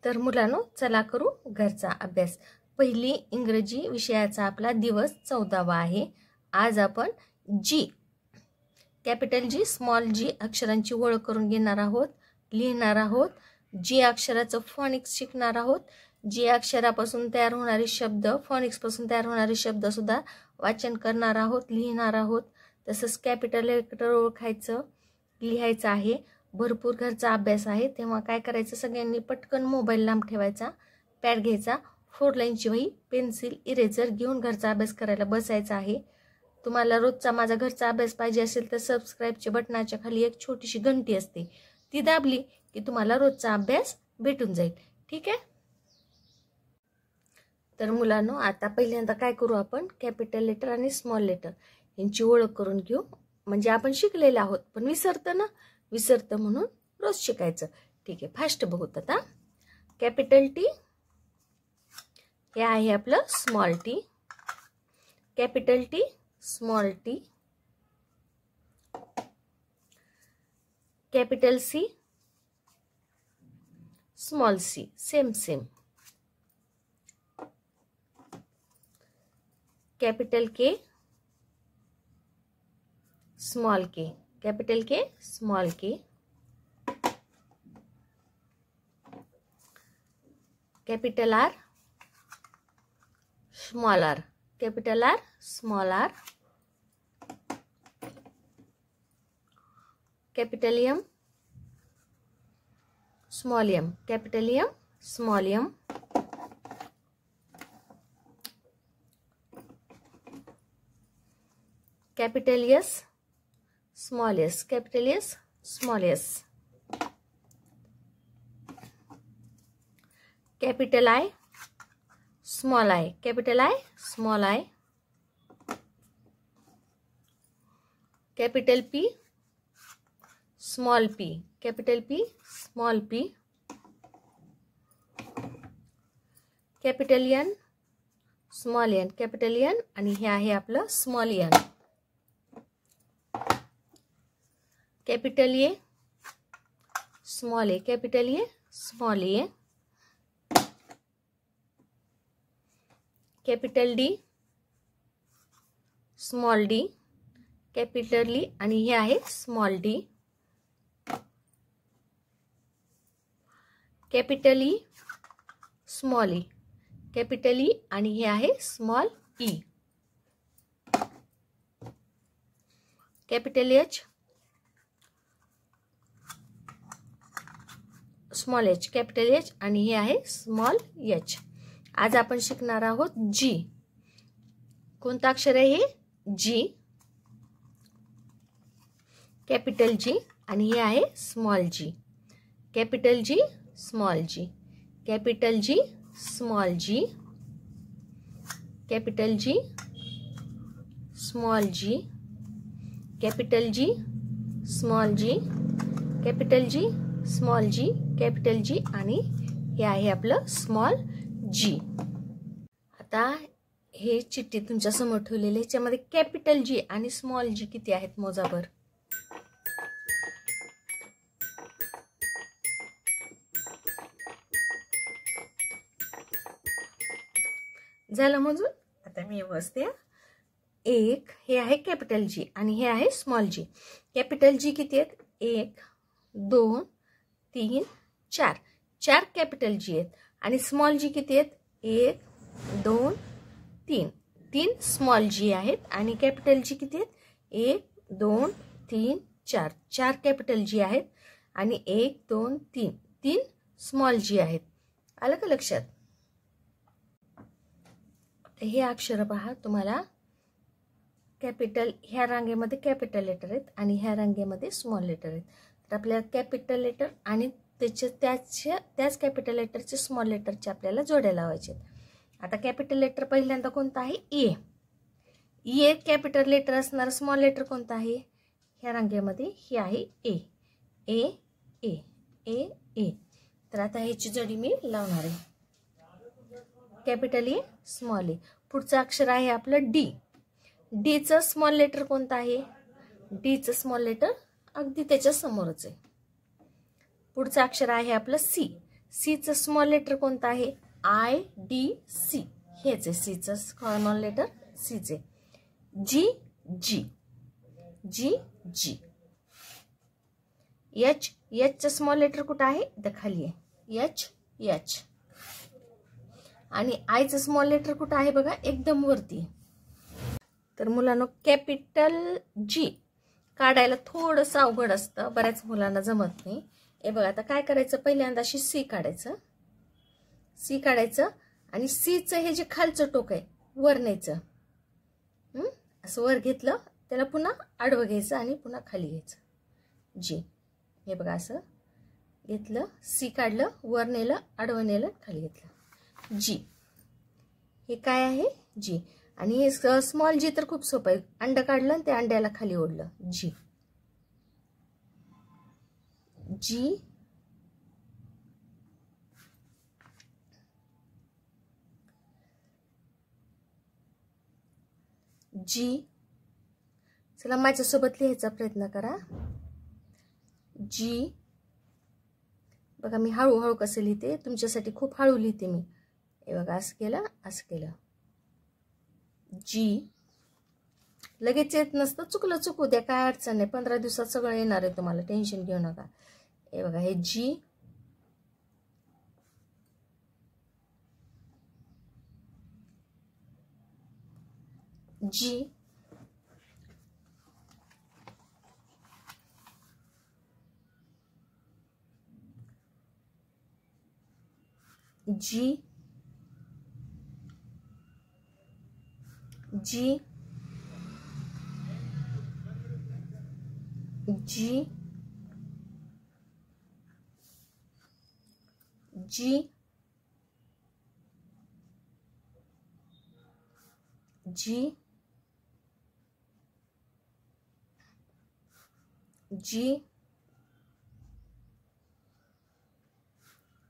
तर मुलांनो, चला करू घरचा अभ्यास. पहिली इंग्रजी विषयाचा आपला दिवस 14वा आहे. आज आपण जी, कॅपिटल जी, स्मॉल जी अक्षरांची ओळख करून घेणार आहोत, लिहिणार आहोत. जी अक्षराचं फॉनिक्स शिकणार आहोत. जी अक्षरापासून तयार होणारे शब्द, फॉनिक्सपासून तयार होणारे शब्द सुद्धा वाचन करणार आहोत, लिहिणार आहोत. तसंच कॅपिटल लेटर ओळखायचं, लिहायचं आहे. भरपूर घरचा अभ्यास आहे. तेव्हा काय करायचं, सगळ्यांनी पटकन मोबाईल लांब ठेवायचा, पॅड घ्यायचा, 4 लाईनची वही, पेन्सिल, इरेजर घेऊन घरचा अभ्यास करायला बसायचा आहे. तुम्हाला रोजचा माझा घरचा अभ्यास पाहिजे असेल तर सबस्क्राईबच्या बटनाच्या खाली एक छोटीशी घंटी असते, ती दाबली की तुम्हाला रोजचा अभ्यास भेटून जाईल. ठीक आहे. तर मुलांनो, आता पहिल्यांदा काय करू, आपण कॅपिटल लेटर आणि स्मॉल लेटर यांची ओळख करून घेऊ. म्हणजे आपण शिकलेले आहोत पण विसरतं म्हणून रोज शिकायचं. ठीक आहे, फास्ट बघूत आता. कॅपिटल टी हे आहे आपलं small T. Capital T, small T. Capital C, small C, same. Capital K, small K. Capital K, small K. Capital R, small R. Capital R, small R. Capital M, small M. Capital M, small M. Capital S, small S. Capital S, small S. Capital I, small I. Capital I, small I. Capital P, small P. Capital P, small P. Capital N, small N. Capital N आणि हे आहे आपलं small N. Capital A, small A. Capital A, small A. Capital D, small D. Capital E आणि हे आहे small D. Capital E, small E. Capital E आणि हे आहे small E. Capital H, small H. Capital H आणि हे आहे small H. आज आपण शिकणार आहोत जी. कोणतं अक्षर आहे हे? जी. कॅपिटल जी आणि हे आहे स्मॉल जी. कॅपिटल जी, स्मॉल जी. कॅपिटल जी, स्मॉल जी. कॅपिटल जी, स्मॉल जी. कॅपिटल जी, स्मॉल जी. कॅपिटल जी, स्मॉल जी. कॅपिटल जी आणि हे आहे आपलं स्मॉल जी. आता हे चिठ्ठी तुमच्या समोर ठेवलेली, ह्याच्यामध्ये कॅपिटल जी आणि स्मॉल जी किती आहेत मोजाबर. झालं मोजून. आता मी व्यवस्थित, एक हे आहे कॅपिटल जी आणि हे आहे स्मॉल जी. कॅपिटल जी किती आहेत? 1 2 3 4. 4 कॅपिटल जी आहेत. आणि स्मॉल जी किती आहेत? 1 2 3. 3 स्मॉल जी आहेत. आणि कॅपिटल जी किती आहेत? 1 2 3 4. 4 कॅपिटल जी आहेत आणि 1 2 3. 3 स्मॉल जी आहेत. आलं का लक्षात? हे अक्षर पहा, तुम्हाला कॅपिटल ह्या रांगेमध्ये कॅपिटल लेटर आहेत आणि ह्या रांगेमध्ये स्मॉल लेटर आहेत. तर आपल्याला कॅपिटल लेटर आणि त्याच कॅपिटल लेटरचे स्मॉल लेटरचे आपल्याला जोड्या लावायचे. आता कॅपिटल लेटर पहिल्यांदा कोणतं आहे? ए. ए कॅपिटल लेटर असणार. स्मॉल लेटर कोणतं आहे? ह्या रांगेमध्ये हे आहे ए. ए ए ए ए. तर आता ह्याची जोडी मी लावणार आहे. कॅपिटल ए, स्मॉल ए. पुढचं अक्षर आहे आपलं डी. डीचं स्मॉल लेटर कोणतं आहे? डीचं स्मॉल लेटर अगदी त्याच्या समोरच आहे. पुढचं अक्षर आहे आपलं सी. सीचं स्मॉल लेटर कोणतं आहे? IDC. हेच आहे सीचं स्मॉल लेटर, सीचे. G G G G. H चं स्मॉल लेटर कुठं आहे? इथं खाली आहे. H H. आणि आयचं स्मॉल लेटर कुठं आहे बघा? एकदम वरती. तर मुलांनो, कॅपिटल G काढायला थोडंसं अवघड असतं, बऱ्याच मुलांना जमत नाही. हे बघा, आता काय करायचं? पहिल्यांदा अशी सी काढायचं, सी काढायचं आणि सीचं हे जे खालचं टोक आहे वर न्यायचं. असं वर घेतलं, त्याला पुन्हा आडवं घ्यायचं आणि पुन्हा खाली घ्यायचं. जी. हे बघा, असं घेतलं, सी काढलं, वर नेलं, आडवं नेलं, खाली घेतलं. जी. हे काय आहे? जी. आणि स्मॉल जी तर खूप सोपं आहे. अंड काढलं आणि त्या अंड्याला खाली ओढलं. जी. जी. जी. चला माझ्यासोबत लिहायचा प्रयत्न करा. जी. बघा, मी हळूहळू कसं लिहिते, तुमच्यासाठी खूप हळू लिहिते मी. हे बघा, असं केलं, असं केलं. जी. लगेच येत नसतं, चुकलं चुकू द्या, काय अडचण नाही. 15 दिवसात सगळं येणार आहे तुम्हाला, टेन्शन घेऊ नका. हे बघा, हे जी. जी. जी. जी. जी. जी. जी. जी.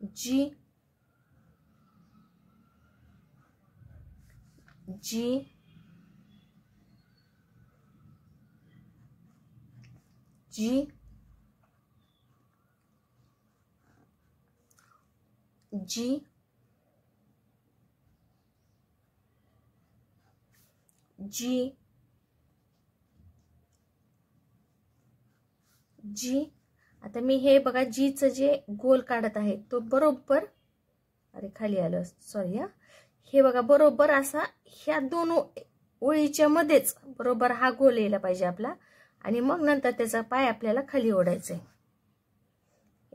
जी. जी. जी. जी. जी. जी. आता मी हे बघा, जीचं जे गोल काढत आहे तो बरोबर, अरे खाली आलं, सॉरी. हे बघा, बरोबर असा ह्या दोन ओळीच्या मध्येच बरोबर हा गोल यायला पाहिजे आपला. आणि मग नंतर त्याचा पाय आपल्याला खाली ओढायचा आहे.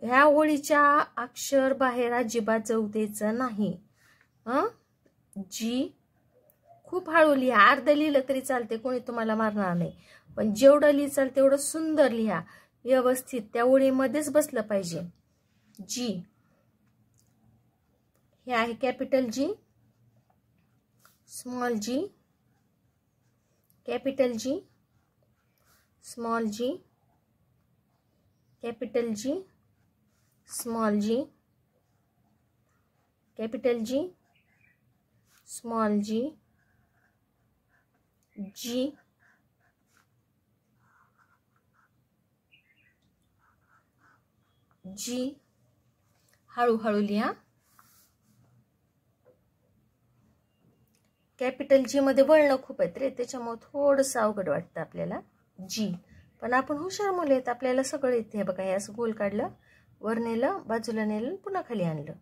ह्या ओळीच्या अक्षर बाहेर अजिबात जाऊ द्यायचं नाही. जी. खूप हळू लिहा, अर्ध लिहिलं तरी चालते, कोणी तुम्हाला मारणार नाही. पण जेवढं लिहिचाल तेवढं सुंदर लिहा, व्यवस्थित त्या ओळीमध्येच बसलं पाहिजे. जी. हे आहे कॅपिटल जी, स्मॉल जी, कॅपिटल जी, स्मॉल जी, कॅपिटल जी, स्मॉल जी, कॅपिटल जी, स्मॉल जी, जी. जी. हळूहळू लिहा. कॅपिटल जी मध्ये वळणं खूप आहेत रे, त्याच्यामुळे थोडंसं अवघड वाटतं आपल्याला. जी. पण आपण हुशार मुले आहेत, आपल्याला सगळं येते. हे बघा, हे असं गोल काढलं, वर नेलं, बाजूला नेलं, पुन्हा खाली आणलं.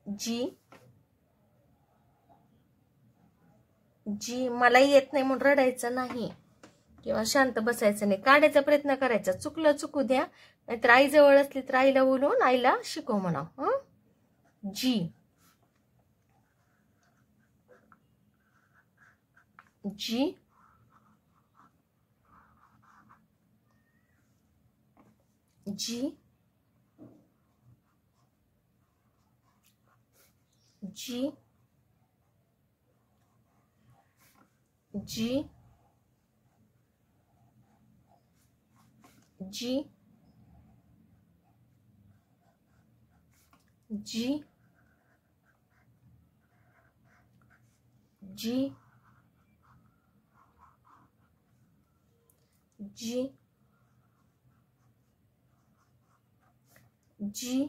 जी. जी. मलाही येत नाही म्हणून रडायचं नाही किंवा शांत बसायचं नाही, काढायचा प्रयत्न करायचा. चुकलं चुकू द्या, नाहीतर आई जवळ असली तर आईला बोलवून आईला शिकव म्हणा. जी. जी. जी. जी. जी. जी. जी. जी. जी. जी.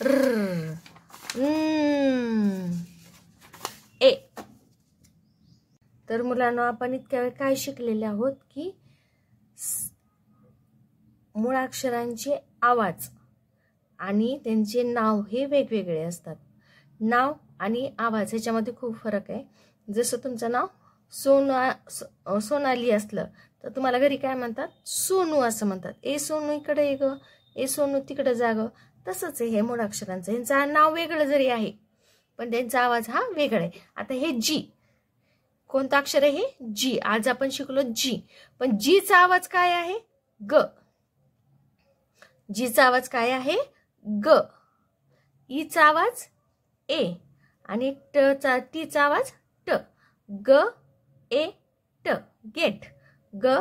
र, ए. तर मुलांनो, आपण इतक्या वेळ काय शिकलेले आहोत की मुळाक्षरांचे आवाज आणि त्यांचे नाव हे वेगवेगळे असतात. नाव आणि आवाज ह्याच्यामध्ये खूप फरक आहे. जसं तुमचं नाव सोनाली असलं तर तुम्हाला घरी काय म्हणतात? सोनू असं म्हणतात. ए सोनू इकडे ये ग, ए सोनू तिकडे जा ग. तसंच आहे हे मुळाक्षरांचं. यांचं नाव वेगळं जरी आहे पण त्यांचा आवाज हा वेगळा आहे. आता हे जी, कोणतं अक्षर आहे हे? जी. आज आपण शिकलो जी. पण जीचा आवाज काय आहे? ग. जीचा आवाज काय आहे? ग. ईचा आवाज ए आणि टीचा आवाज ट. ग ए ट, गेट. ग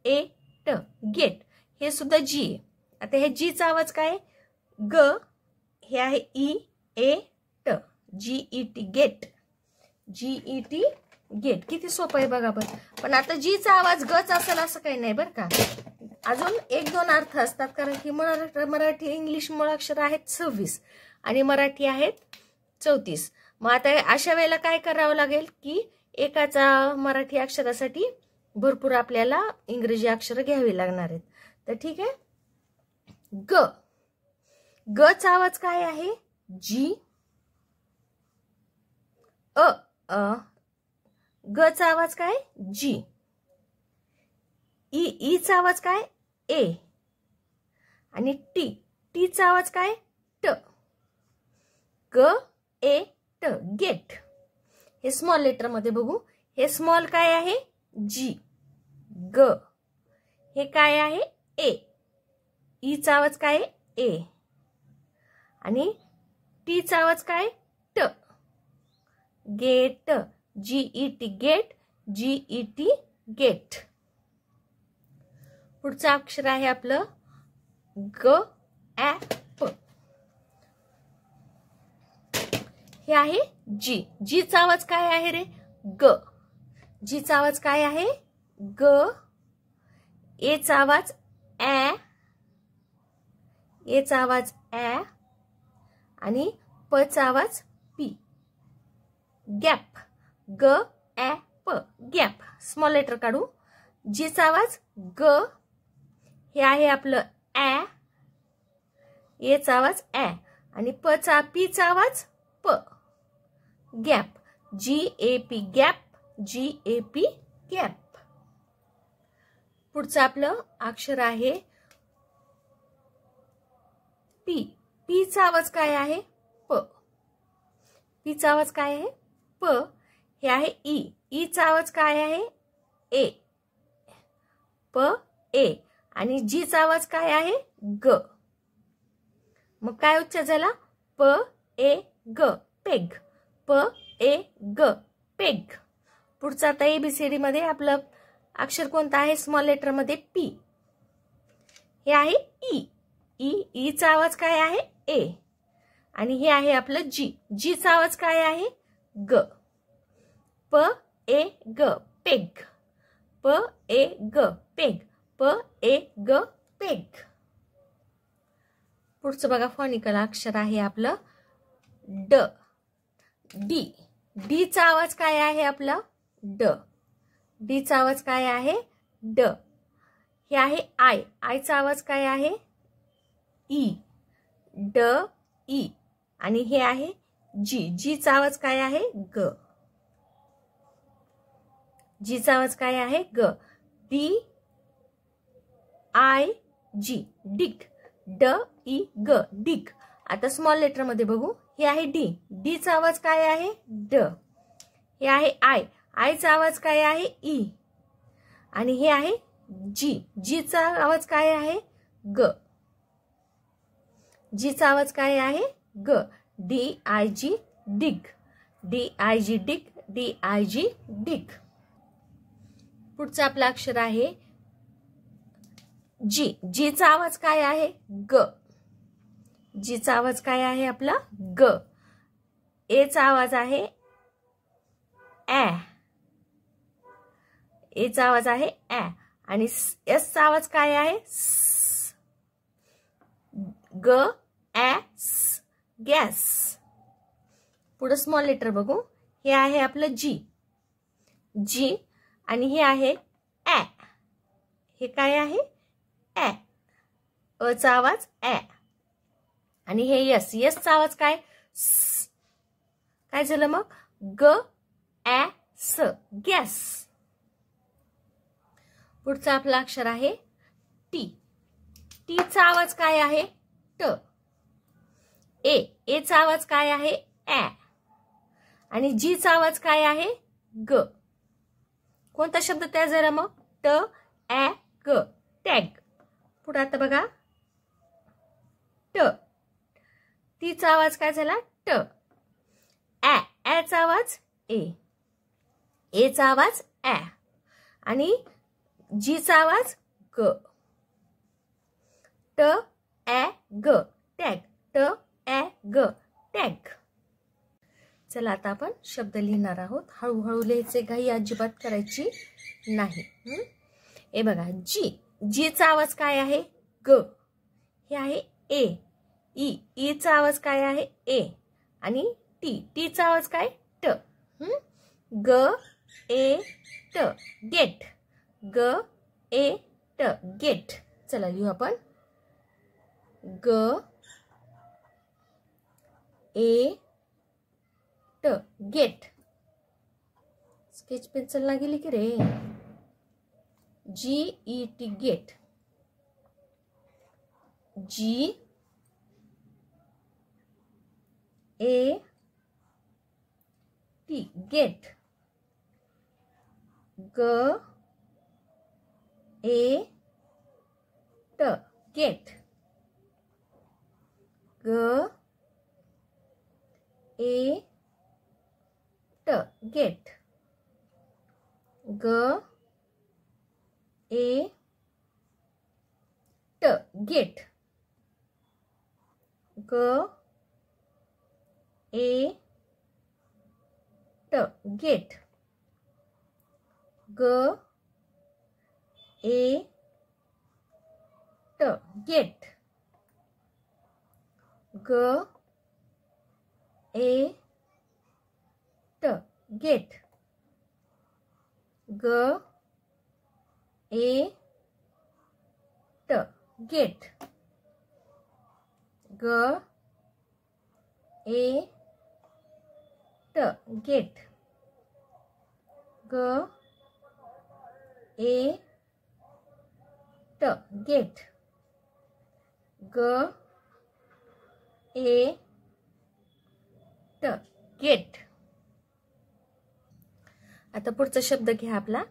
ए ट, गेट. हे सुद्धा जी आहे. आता हे जीचा आवाज काय? ग. हे आहे ई ए ट, जी ई टी, गेट. जी ई टी, गेट. किती सोपं आहे बघा बरं. पण आता जीचा आवाज गच असेल असं काही नाही बरं का. अजून 1-2 अर्थ असतात, कारण की मराठी इंग्लिश मुळाक्षर आहेत 26 आणि मराठी आहेत 34. मग आता अशा वेळेला काय करावं लागेल की एकाचा मराठी अक्षरासाठी भरपूर आपल्याला इंग्रजी अक्षर घ्यावी लागणार आहेत. तर ठीक आहे. ग. गचा आवाज काय आहे? जी. गचा आवाज काय? जी. ईचा आवाज काय? ए. आणि टीचा आवाज काय? ट. ग ए ट, गेट. हे स्मॉल लेटर मध्ये बघू. हे स्मॉल काय आहे? जी. ग. हे काय आहे? ए. ईचा आवाज काय? ए. आणि टीचा आवाज काय? ट. गेट. जी ई टी, गेट. जी ई टी, गेट. पुढचं अक्षर आहे आपलं ग ऍ प. हे आहे जी. जीचा आवाज काय आहे रे? ग. जीचा आवाज काय आहे? ग. एचा आवाज ऍ. एचा आवाज ऍ आणि पचा आवाज पी. गॅप. ग ऍ प, गॅप. स्मॉल लेटर काढू. जीचा आवाज ग. हे आहे आपलं ऍ. एचा आवाज ऍ आणि पीचा आवाज प. Gap. G A P, gap. G A P, gap. पुढचं आपलं अक्षर आहे पी. पीचा आवाज काय आहे? प. पीचा आवाज काय आहे? प. हे आहे ई. ईचा आवाज काय आहे? ए. प ए. आणि जीचा आवाज काय आहे? ग. मग काय उच्चार झाला? प ए ग, पेग. प ए ग, पेग. पुढचं आता एबीसीडी मध्ये आपलं अक्षर कोणतं आहे? स्मॉल लेटर मध्ये पी. हे आहे ई. ईचा आवाज काय आहे? ए. आणि हे आहे आपलं जी. जीचा आवाज काय आहे? ग. प ए ग, पेग. प ए ग, पेग. प ए ग, पेग. पुढचं बघा फॉनिकल अक्षर आहे आपलं ड. डी. डीचा आवाज काय आहे आपला? ड. डीचा आवाज काय आहे? ड. हे आहे आय. आयचा आवाज काय आहे? ई. ड ई. आणि हे आहे जी. जीचा आवाज काय आहे? ग. जीचा आवाज काय आहे? ग. डी आय जी, डिग. ड ई ग, डिग. आता स्मॉल लेटर मध्ये बघू. हे आहे डी. डीचा आवाज काय आहे? ड. हे आहे आय. आयचा आवाज काय आहे? ई. आणि हे आहे जी. जीचा आवाज काय आहे? ग. जीचा आवाज काय आहे? ग. D I G, dig. D I G, dig. D I G, dig. पुढचं आपलं अक्षर आहे जी. जीचा आवाज काय आहे? ग. जीचा आवाज काय आहे आपला? ग. एचा आवाज आहे ऍ. एचा आवाज आहे ऍ. आणि एसचा आवाज काय आहे? स. ग ऍ स. गॅस. पुढे स्मॉल लेटर बघू. हे आहे आपलं जी, जी, आणि हे आहे ॲ. हे काय आहे? ॲ. अचा आवाज ॲ. आणि हे यस, यसचा आवाज काय? स. काय झालं मग? ग ॲ स, गॅस. पुढचा आपला अक्षर आहे टी. टीचा आवाज काय आहे? ट. ए, एचा आवाज काय आहे? ॲ. आणि जीचा आवाज काय आहे? ग. कोणता शब्द तयार झाला मग? ट ॲ ग, टॅग. पुढे आता बघा, ट. टीचा आवाज काय झाला? ट. ॲ, ॲचा आवाज ए. एचा आवाज ॲ. आणि जीचा आवाज ग. ट ॲ ग, टॅग. ट ॲ ग, टॅग. चला आता आपण शब्द लिहिणार आहोत. हळूहळू लिहायचे, घाई अजिबात करायची नाही. हे बघा, जी. जीचा आवाज काय आहे? ग. हे आहे ए. ई, ईचा आवाज काय आहे? ए. आणि टी, टीचा आवाज काय? ट. ग ए ट, गेट. ग ए ट, गेट. चला लिहू आपण. ग ए ट, गेट. स्केच पेन्सिल ना गेली की रे. G E T, get. G A T, get. ग ए ट, गेट. ग ए ट, गेट. ग ए ट, गेट. ग ए ट, गेट. ग ए ट, गेट. ग ए ट, गेट. ग ए ट, गेट. ग ए ट, गेट. ग ए ट, गेट. ग ए ट, गेट. आता पुढचा शब्द घ्या आपला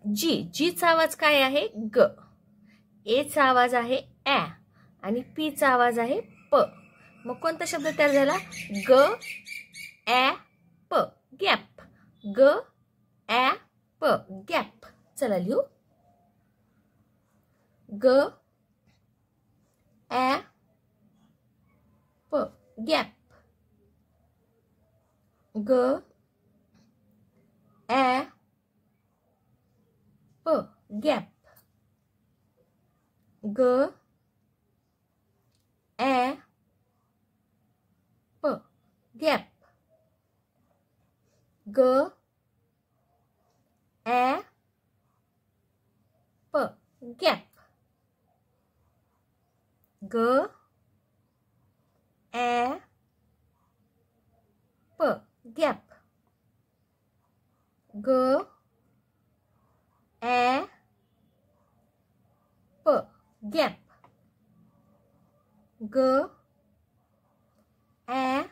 जी. जीचा आवाज काय आहे? ग. एचा आवाज आहे ॲ. आणि पीचा आवाज आहे प. मग कोणता शब्द तयार झाला? ग ॲ प, गॅप. ग ॲ प, गॅप. चला लिहू. ग ॲ प, गॅप. ग ॲ प, गॅप. ग ॲ प, गॅप. ग ॲ प, गॅप. ग ॲ प, गॅप. ग ॲ प, गॅप. ग ॲ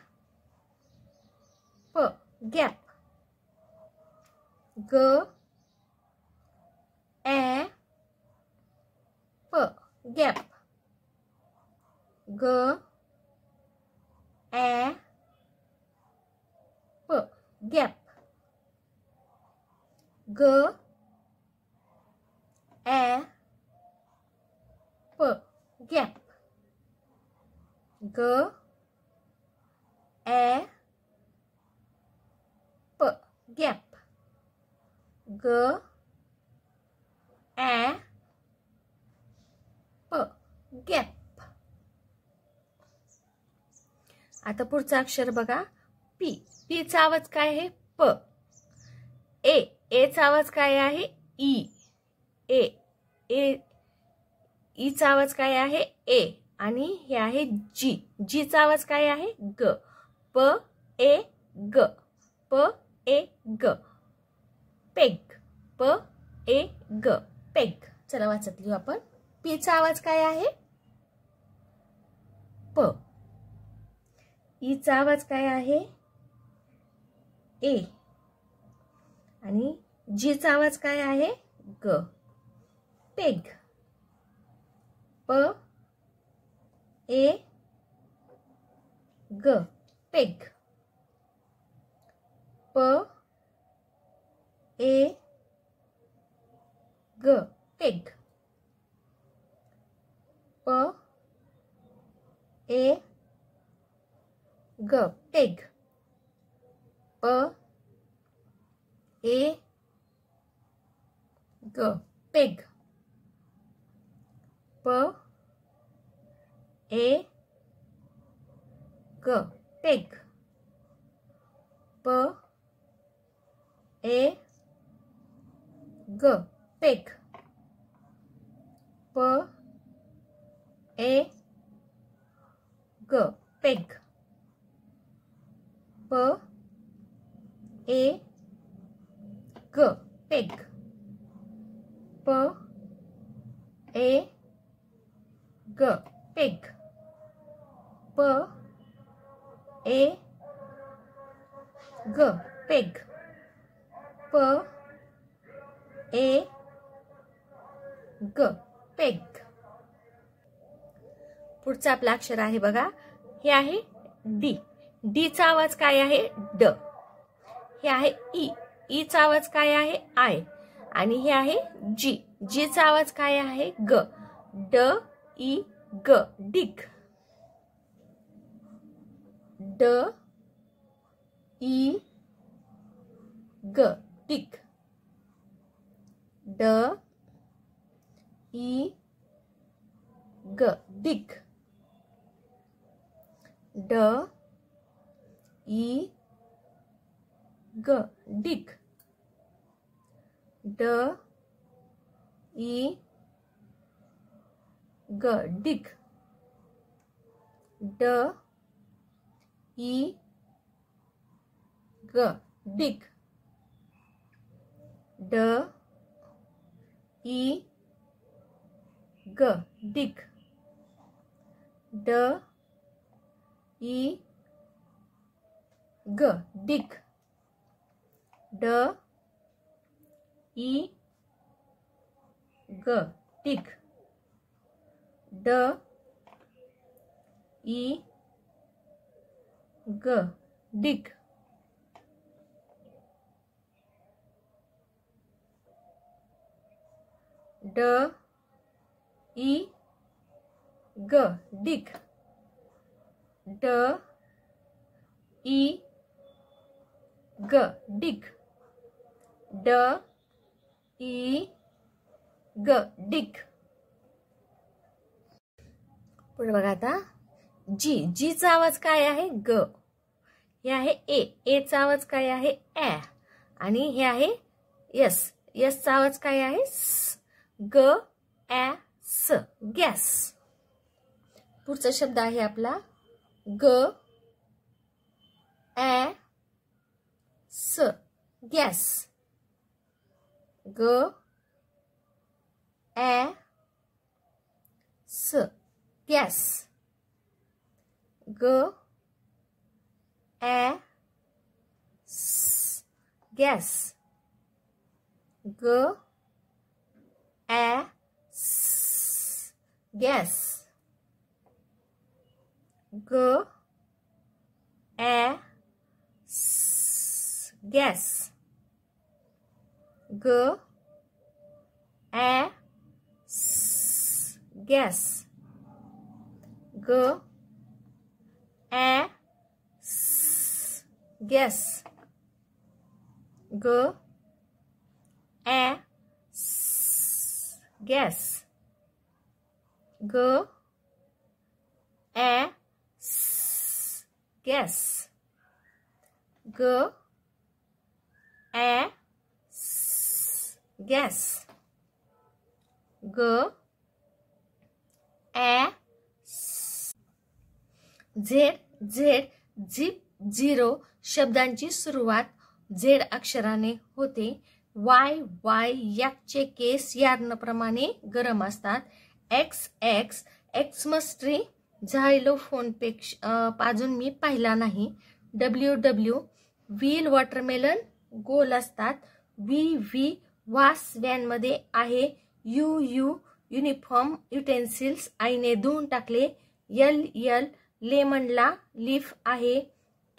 प, गॅप. ग ॲ प, गॅप. ग ॲ प, गॅप. ग ॲ प, गॅप. ग ॲ प, गॅप. ग ॲ प, गॅप. आता पुढचा अक्षर बघा पी. पी चा आवाज काय आहे प. ए. ए चा आवाज काय आहे ई. ए. ए. ई चा आवाज काय आहे ए. आणि हे आहे जी. जी चा आवाज काय आहे ग. प ए ग. प ए ग. पेग. प ए ग. पेग. चला वाचत लिहू आपण. पी चा आवाज काय आहे प. ई चा आवाज काय आहे ए. आणि जी चा आवाज काय आहे ग. पेग. प ए ग. पेग. प ए ग. पेग. प ए ग. पेग. प ए ग. पेग. प ए ग. पेग. प ए ग. पेग. प ए ग. पेग. प ए ग. पेग. प ए ग. पेग. प ए ग. पेग. प ए ग. पेग. पुढचं आपलं अक्षर आहे बघा हे आहे डी. डी चा आवाज काय आहे ड. हे आहे ई. ई चा आवाज काय आहे आय. आणि हे आहे जी. जी चा आवाज काय आहे ग. ड ई ग. डिग. ड ई ग. डिग. ड ई ग. डिग. ड ई ग. डिग. ड ई ग. डिग. ड ई ग. डिग. ड ई ग. डिग. ड ई ग. डिग. ड ई ग. डिग. ड ई ग. डिग. ड ई ग. डिग. ड ई ग. डिग. ड ई ग. डिग. पुढे बघा आता जी. जी चा आवाज काय आहे ग. हे आहे ए. ए चा आवाज काय आहे ए. आणि हे आहे यस. यस चा आवाज काय आहे स. ग ए स. गॅस. पुढचा शब्द आहे आपला ग ए स. गॅस. ग ए स. गॅस. ग ए स. गॅस. ग ए स. गॅस. ग ए स. गॅस. ग ए स. गॅस. ग ए स. गॅस. ग ए स. गॅस. ग ए स. गॅस. ग ॲ गॅस. ग ॲ झेड झेड झिप झिरो शब्दांची सुरुवात झेड अक्षराने होते. वाय वाय याकचे केस यार्नप्रमाणे गरम असतात. X x Xmas tree xylophone पेक्षा अजून मी पाहिला नाही. डब्ल्यू डब्ल्यू व्हील वॉटरमेलन गोल असतात. व्ही व्ही वास व्हॅनमध्ये आहे. यू यू युनिफॉर्म युटेन्सिल्स आईने धुवून टाकले. यल यल लेमनला लीफ आहे.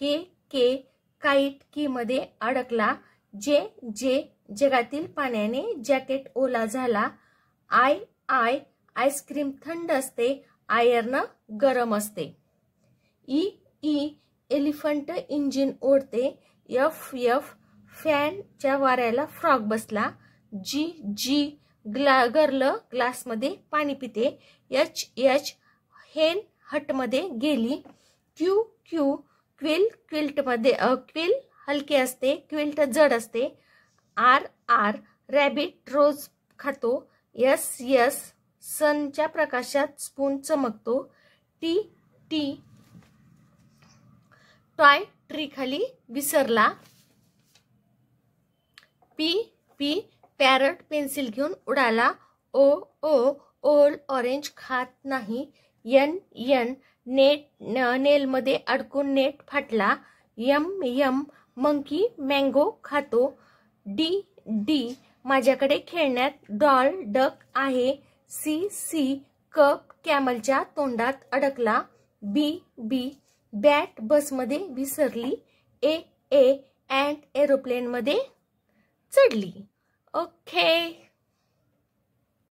के के काईट की मध्ये अडकला. जे जे जगातील पाण्याने जॅकेट ओला झाला. आय आय आईस्क्रीम थंड असते. आयर्न गरम असते. ई ई एलिफंट इंजिन ओढते. एफ एफ फॅनच्या वाऱ्याला फ्रॉग बसला. जी जी गर्ल ग्लासमध्ये पाणी पिते. एच एच हेन हटमध्ये गेली. क्यू क्यू क्विल क्विल्टमध्ये क्विल हलके असते. क्विल्ट जड असते. आर आर रॅबिट रोज खातो. यस यस सनच्या प्रकाशात स्पून चमकतो. टी टी टॉय ट्री खाली विसरला. पी पी पॅरट पेन्सिल घेऊन उडाला. ओ ओ ओल ऑरेंज खात नाही. एन एन नेट नेलमध्ये अडकून नेट फाटला. यम यम मंकी मँगो खातो. डी डी माझ्याकडे खेळण्यात डॉल डक आहे. सी सी कप कॅमलच्या तोंडात अडकला. बी बी बॅट बसमध्ये विसरली. ए ए अँट एरोप्लेनमध्ये चढली. ओके.